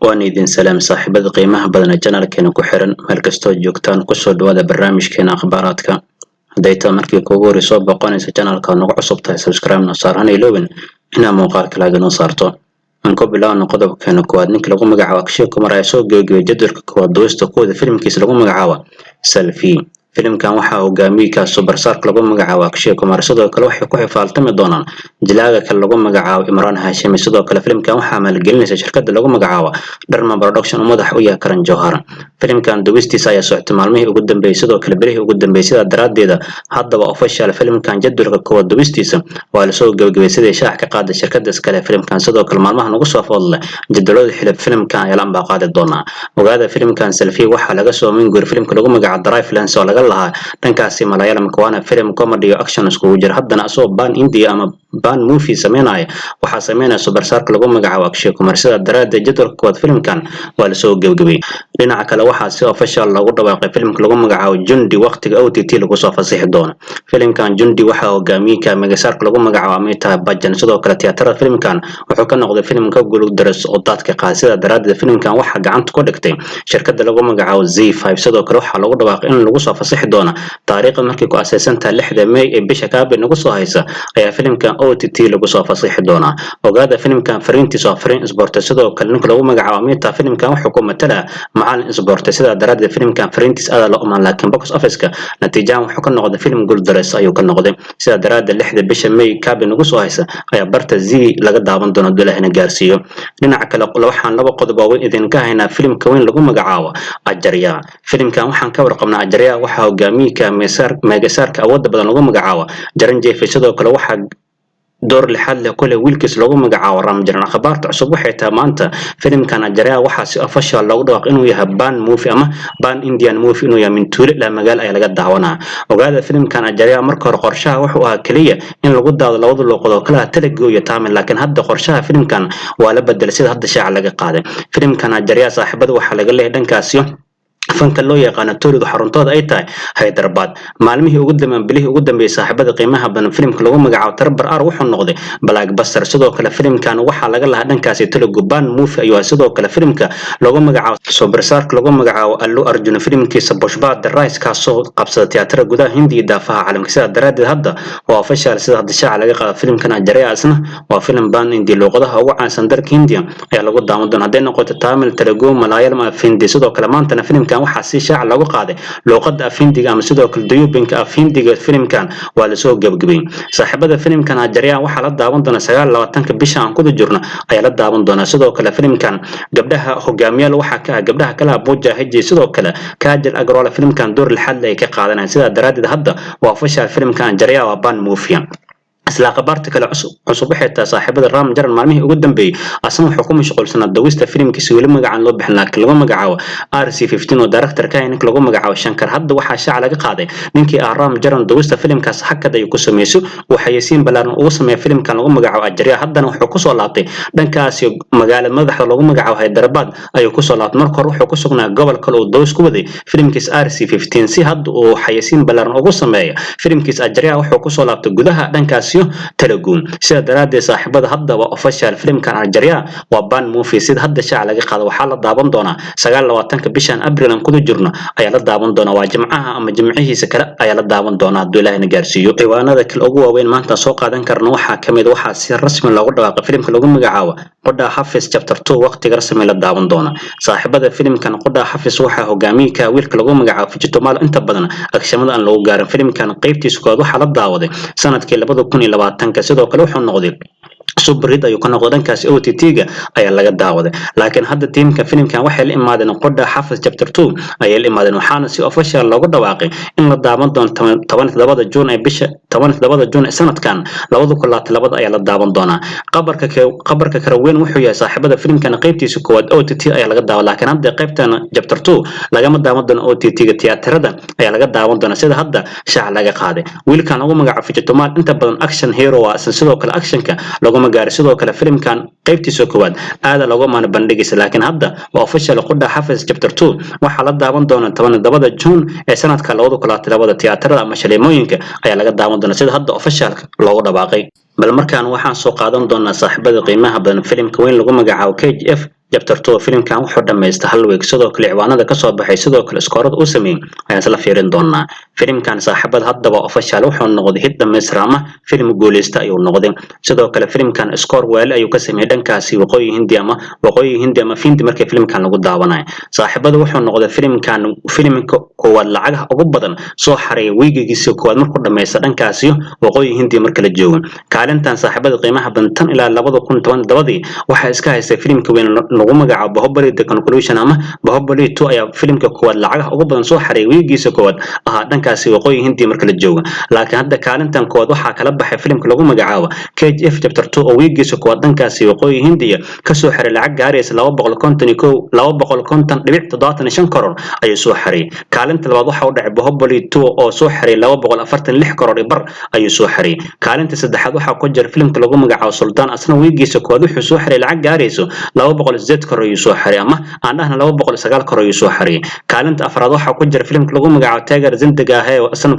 waan idin salaam saaxiibada qiimaha badan ee channelkeena ku xiran meel kastoo joogtaan ku soo dhawaada barnaamijkeena akhbaaraadka haday taa markii kuugu horeysay boqonaysa channelka nagu cusub tahay subscribe na saarana ilooban inaa muuqaalka laga noo saarto aan ku bilaawno qodobkeena koowaad ninka lagu magacaabo Akshay Kumar ayaa soo gabagabay jadwalka koowaad duubista kooda filimkiisa lagu magacaabo Selfie. filimkan waxaa hogaamiyay ka superstar lagu magacaabo Akshay Kumar sidoo kale waxay ku xifaaltami doonaan jilaaga kale lagu magacaabo Imran Hashimi sidoo kale filimkan waxaa maalgelinaysa shirkadda lagu magacaabo Dharma Production oo madax u yahay Karan Johar. filimkan duubistiisa ayaa socotay maalmihii ugu dambeeyay sidoo kale bilihii ugu dambeeyay sida daraadeeda haddaba official filimkan jadwalka koowaad duubistiisa waa la soo gabagabay sidii shaax ka qaaday shirkadda iskale filimkan sidoo kale maalmaha nagu soo foodlay jadwalada xilib filimkan ayaa la qaadi doona ogaada filimkan Selfie waxaa laga soo minguur filimka lagu magacaabo Drive Lens oo laga lahaa dhankaasi Malayalam kawana film comedy iyo action isku jir haddana asoo ban India ama ban movie sameynaya waxa sameynaya superstar lagu magacaabo Akshay Kumar sida daraadeed jadwalka koowaad filimkan waa la soo gabagabay dhinaca kale waxaa si official lagu dhawaaqay filimka lagu magacaabo Jundi waqtiga OTT lagu soo fasaxi doono filimkan Jundi waxa hogaamiyay ka magasaarka lagu magacaabo Amitabh Bachchan sidoo kale tiyaatarada filimkan wuxuu ka noqday filimka guul daras oo dadka qaasida daraadeed filimkan waxa gacanta ku dhigtay shirkadda lagu magacaabo Z5 sidoo kale waxa lagu dhawaaqay in lagu soo fasaxi doono taariikhda markii ku aasaasantaa 6 May ee bisha Kaabil nagu soo haysa ayaa filimkan OTT lagu soo fasaxi doona ogaada filimkan fariintiisa oo fariin sport sidoo kale ninka lagu magacaabo Amitabh filimkan wuxuu ku matalaa macallin sport sida daraadeed filimkan fariintiisa aad la umaan laakiin box office-ka natiijada wuxuu ka noqday film guul daras ayuu ka noqday sida daraadeed 6 bisha May Kaabil nagu soo haysa ayaa barta Z laga daawan doona Duleehna gaarsiiyo dhinaca kale waxaan laba qodob oo idin ka haynaa filimka weyn lagu magacaabo Ajarya filimkan waxaan ka warqabnaa Ajarya waxa hogaamiyay ka meegasaarka awoodda badan lagu magacaabo Jaran Jeefe sidoo kale waxa door lixaad leh kule wiilkiis lagu magacaabo Ramjaran akhbaarta cusub waxay tahay maanta filimkan Ajarya waxa si official lagu dhawaaqay inuu yahay ban movie ama ban Indian movie inuu yahay min tuule la magaal ay laga daawanaa ogaada filimkan Ajarya marka hore qorshaha wuxuu ahaa kaliya in lagu daawado labada luuqad oo kala Telugu iyo Tamil laakiin hadda qorshaha filimkan waa la bedelay sida hadda shaaca laga qaaday filimkan Ajarya saaxiibada waxa laga leeyahay dhankaasiyo fanka loo yaqaan tooriga xaruntooda ay tahay Hyderabad maalmihii ugu dambeeyay bilihii ugu dambeeyay saaxiibada qiimaha badan filimka lagu magacaabo Tarbar Ar wuxuu noqday blockbuster sidoo kale filimkan waxa laga lahaa dhankaasi Telugu ban movie ayuu sidoo kale filimka lagu magacaabo superstar lagu magacaabo Allu Arjun filimkiisa Pushpa The Rise ka soo qabsaday tiyaatarada gudaha Hindiya daafaha caalamka sida daraadeed hadda waa official sida hadda shaaca laga qaaday filimkan Ajarya asna waa film ban India luqadaha ugu caansan dalka Hindiya ayaa lagu daawan doonaa haday noqoto Tamil Telugu Malayalam Hindi sidoo kale maantana filimkan waxa si shaac lagu qaaday luqadda Afindiga ama sidoo kale dayuubinka Afindiga filimkan waa la soo gabagabay saaxiibada filimkan Ajarya waxa la daawan doona 29 bisha aan ku jirno ayaa la daawan doona sidoo kale filimkan gabdhaha hogaamiyaal waxa ka gabdhaha kala Abuja Haji sidoo kale Kajal Agarwal filimkan door lixaad ay ka qaadanayaan sida daraadeed hadda waa official filimkan Ajarya waa ban movie isla qabarta kale cusub xitaa saaxiibada Ramjaran maalmihii ugu dambeeyay asna wuxuu ku mashquulsanaa dawista filimkiisa weli magacaan loo bixin laakiin lagu magacaabo RC15 oo director ka ninka lagu magacaabo Shankar hadda waxa shaac laga qaaday ninkii Ramjaran dawista filimkaas hakad ay ku sameeyay waxaysiin balaaran ugu sameeyay filimkan lagu magacaabo Ajarya haddana wuxuu ku soo laabtay dhankaas magaalada madaxda lagu magacaabo Hyderabad ayuu ku soo laabtay markii hore wuxuu ku sugnaa gobol kale oo daws ku waday filimkiisa RC15 si hadda uu waxaysiin balaaran ugu sameeyay filimkiisa Ajarya wuxuu ku soo laabtay gudaha dhankaas Telugu sida daraadeed saaxiibada hadda waa official filimkan Ajarya waa ban movie sida hadda shaac laga qaado waxa la daawan doona 29 bishan Abriil aan ku jirno ayaa la daawan doona waa jimcaha ama jimcihiisa kale ayaa la daawan doona Duleehna gaarsiiyo ciwaanada kale ugu waaweyn maanta soo qaadan karno waxa kamid waxa si rasmi loogu dhawaaqay filimka lagu magacaabo Qoda Hafiz chapter 2 waqtiga rasmi la daawan doona saaxiibada filimkan Qoda Hafiz waxa hogaamiyay ka wiilka lagu magacaabo Fijitumal inta badan agshamada aan lagu gaarin filimkan qaybtiisa koowaad waxa la daawaday sanadkii 2020 sidoo kale wuxuu noqday Subrid ayuu ka noqday dhankaas OTT-ga ayaa laga daawaday laakiin hadda tiimka filimkan waxay la imaadeen Qoda Hafiz chapter 2 ayay la imaadeen waxaana si official lagu dhawaaqay in la daawan doono 17 June ee bisha 17 June sanadkan 2022 ayaa la daawan doonaa qabarka kale weyn wuxuu yahay saaxiibada filimkan qaybtiisa koowaad OTT ayaa laga daawaday laakiin hadda qaybtan chapter 2 lagama daawan doono OTT-ga tiyaatarada ayaa laga daawan doonaa sida hadda shaac laga qaaday wiilkan lagu magacaabo Fijitumal inta badan action hero waa sidoo kale actionka lagu magacaabo sidoo kale filimkan qaybtiisa koowaad aad lagu maan bandhigaysa laakiin hadda waa official Qoda Hafiz chapter 2 waxa la daawan doona 17 June ee sanadka 2022 tiyaatarada ama shaleemooyinka ayaa laga daawan doona sida hadda official loogu dhawaaqay bal markaan waxaan soo qaadan doonaa saaxiibada qiimaha badan filimka weyn lagu magacaabo KGF chapter 2 filimkan wuxuu dhameystay hal week sidoo kale ciwaanada ka soo baxay sidoo kale iskoorada uu sameeyay ayaan isla fiirin doonaa filimkan saaxiibada haddaba official wuxuu noqday hit dhameystir ama filim guuleysta ayuu noqday sidoo kale filimkan iskoor waali ayuu ka sameeyay dhankaasi waqooyi hindi ama Hindi markii filimkan lagu daawanayo saaxiibada wuxuu noqday filimka koowaad lacagaha ugu badan soo xareeyay weegigiisa koowaad markuu dhameystay dhankaasi waqooyi hindi marka la joogo kaalintan saaxiibada qiimaha badan tan ilaa 2017 waxa iska haystay filimka weyn lagu magacaabo Bahubali The Conclusion ama Bahubali 2 ayaa filimka koowaad lacagaha ugu badan soo xareeyay weegiisa koowaad dhankaasi waqooyi hindi marka la joogo laakiin hadda kaalintan koowaad waxa kala baxay filimka lagu magacaabo KGF chapter 2 oo weegiisa koowaad dhankaasi waqooyi hindi ka soo xareeyay lacag gaaraysa 250.75 karoor ayuu soo xareeyay kaalinta labaad waxa uu dhacay Bahubali 2 oo soo xareeyay 246 karoor bar ayuu soo xareeyay kaalinta saddexaad waxa ku jira filimka lagu magacaabo Sultan asna weegiisa koowaad wuxuu soo xareeyay lacag gaaraysa 208 karoor ayuu soo xareeyay ama aan dhahna 209 karoor ayuu soo xareeyay kaalinta afraad waxa ku jira filimka lagu magacaabo Tiger Zindiga oo asna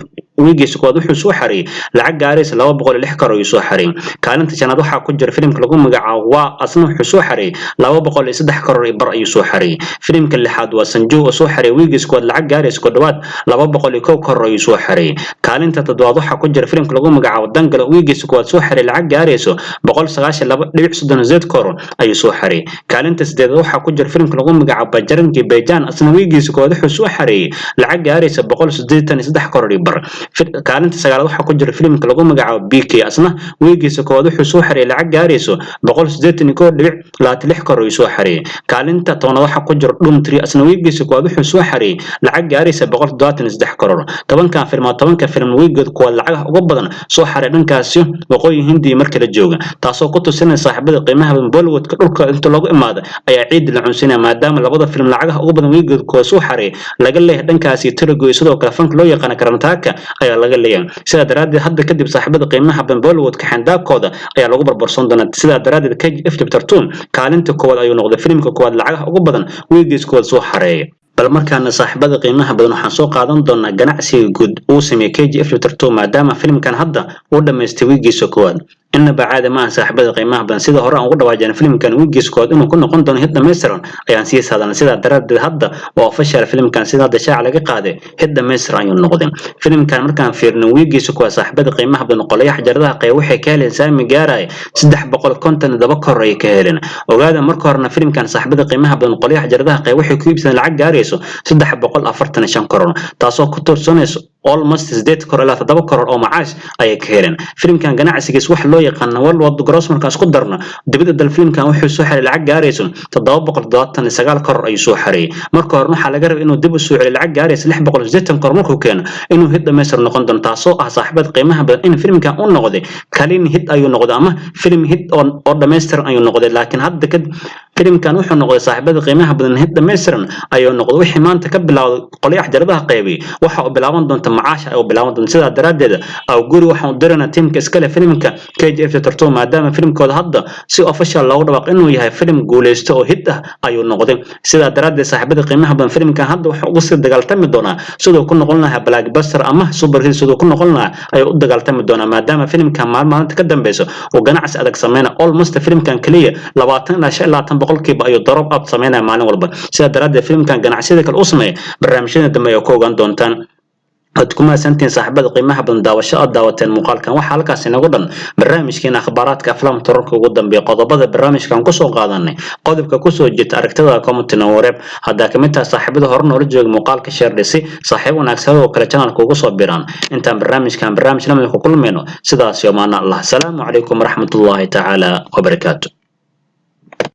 weegiisa koowaad wuxuu soo xareeyay lacag gaaraysa 206 karoor ayuu soo xareeyay kaalinta shanaad waxa ku jira filimka lagu magacaabo waa asna wuxuu soo xareeyay 203 karoor bar ayuu soo xareeyay filimka lixaad waa Sanju oo soo xareeyay weegiisa koowaad lacag gaaraysa ku dhawaad 201 karoor ayuu soo xareeyay kaalinta toddobaad waxa ku jira filimka lagu magacaabo Dangal oo weegiisa koowaad soo xareeyay lacag gaaraysa 192.38 karoor ayuu soo xareeyay kaalinta sideedaad waxa ku jira filimka lagu magacaabo Bajrangi Bhaijaan asna weegiisa koowaad wuxuu soo xareeyay lacag gaaraysa 183 karoor bar kaalinta sagaalaad waxa ku jira filimka lagu magacaabo BK asna weegiisa koowaad wuxuu soo xareeyay lacag gaaraysa 181.26 karoor ayuu soo xareeyay kaalinta tobnaad waxa ku jira Doom 3 asna weegiisa koowaad wuxuu soo xareeyay lacag gaaraysa 173 karoor tobanka film weegood koowaad lacagaha ugu badan soo xareeyay dhankaasi waqooyi hindi marka la jooga taasoo ku tusinaysa saaxiibada qiimaha badan Bollywood ka dhulka inta lagu imaado ayaa ciid la cunsinaya maadaama labada film lacagaha ugu badan weegood koowaad soo xareeyay laga leeyahay dhankaasi Telugu sidoo kale fanka loo yaqaan Karnataka ayaa laga leeyahay sida daraaddeed hadda kadib saaxiibada qiimaha badan Bollywood ka xandaabkooda ayaa lagu barbarsan doonaa sida daraaddeed KGF chapter 2 kaalinta koowaad ayuu noqday filimka koowaad lacagaha ugu badan weegiisa koowaad soo xareeyay bal markaana saaxiibada qiimaha badan waxaan soo qaadan doonaa ganacsiga guud uu sameeyay KGF chapter 2 maadaama filimkan hadda uu dhameystay weegiisa koowaad إنما بعد ما صاحب القيمة بن سيدا هراء وقدر واجن فيلم كان ويجي سكواد إنه كنا قندون هدا مصرا أيان سيس هذا سيدا درد هدا وفشل الفيلم كان سيدا دشاع على قاعدة هدا مصرا ينقدم فيلم كان مركان فيرن ويجي سكواد صاحب القيمة بن قليا حجر ذا قي وحي كالين سامي جاراي سدح بقول كونتن دبكر ري كالين وهذا مركورنا فيلم كان صاحب القيمة بن قليا حجر ذا قي وحي كيب سنة العق جاريسو سدح بقول أفرتنا شنكرون تاسو كتور سونيس almost زدت كرلا تدبكر أو معاش أي كالين فيلم كان جناع سجس وح لو يقنا والوضع جراس مركز قدرنا دبيت الفيلم كان وحي سحر العق جاريسون تدبق الضغط نسجال قرر أي سحري مركور نح على جرب إنه دب السحر العق جاريس لح بقول زدت قرمكو كان إنه هدا مصر نقدر تاسو صاحبة قيمها إن فيلم كان أون نقدي كلين هد أيو نقدي أما فيلم هد أون مصر أيو نقدي لكن هذا كد فيلم كان وحي نقدي صاحبة قيمها بدن هد مصر أيو نقدي وحي ما أنت كبل قليح جربها قيبي وحق بلاون دون معاش أو بلاون دون سيدا درادد أو جوري وحنا درنا تيم كسكلا فيلم KGF ترتو maadaama filmkooda hadda si official loogu dhawaaq inuu yahay film guuleysto oo hit ah ayuu noqday sida daraaddeed saaxiibada qiimaha badan filmkan hadda waxa ugu sii dagaaltami doonaa sidoo ku noqon lahaa blockbuster ama super hit sidoo ku noqon lahaa ay u dagaaltami doonaa maadaama filmkan maalinta ka dambayso oo ganacsi adag sameeyna almost filmkan kaliya 20-25% ayuu drop up sameynaa maalin walba sida daraaddeed filmkan ganacsiyada kale u sameeyay barnaamijyada dambe ay ku ogaan doontaan أتكلم سنتين صاحبة قيمة بدن داوشة داوتين مقال كان وحال كاسين قدن برنامج كين أخبارات كأفلام ترك قدن بقضاء برنامج كان قصو قادني قادب كقصو جت أركتها كومنت نورب هذا كمتها صاحبة هرن ورجع مقال كشير لسي صاحبنا أكثر وكرتنا القصو بيران أنت برنامج كان برنامج لم يكن كل منه سدا سيومان الله السلام عليكم ورحمة الله تعالى وبركاته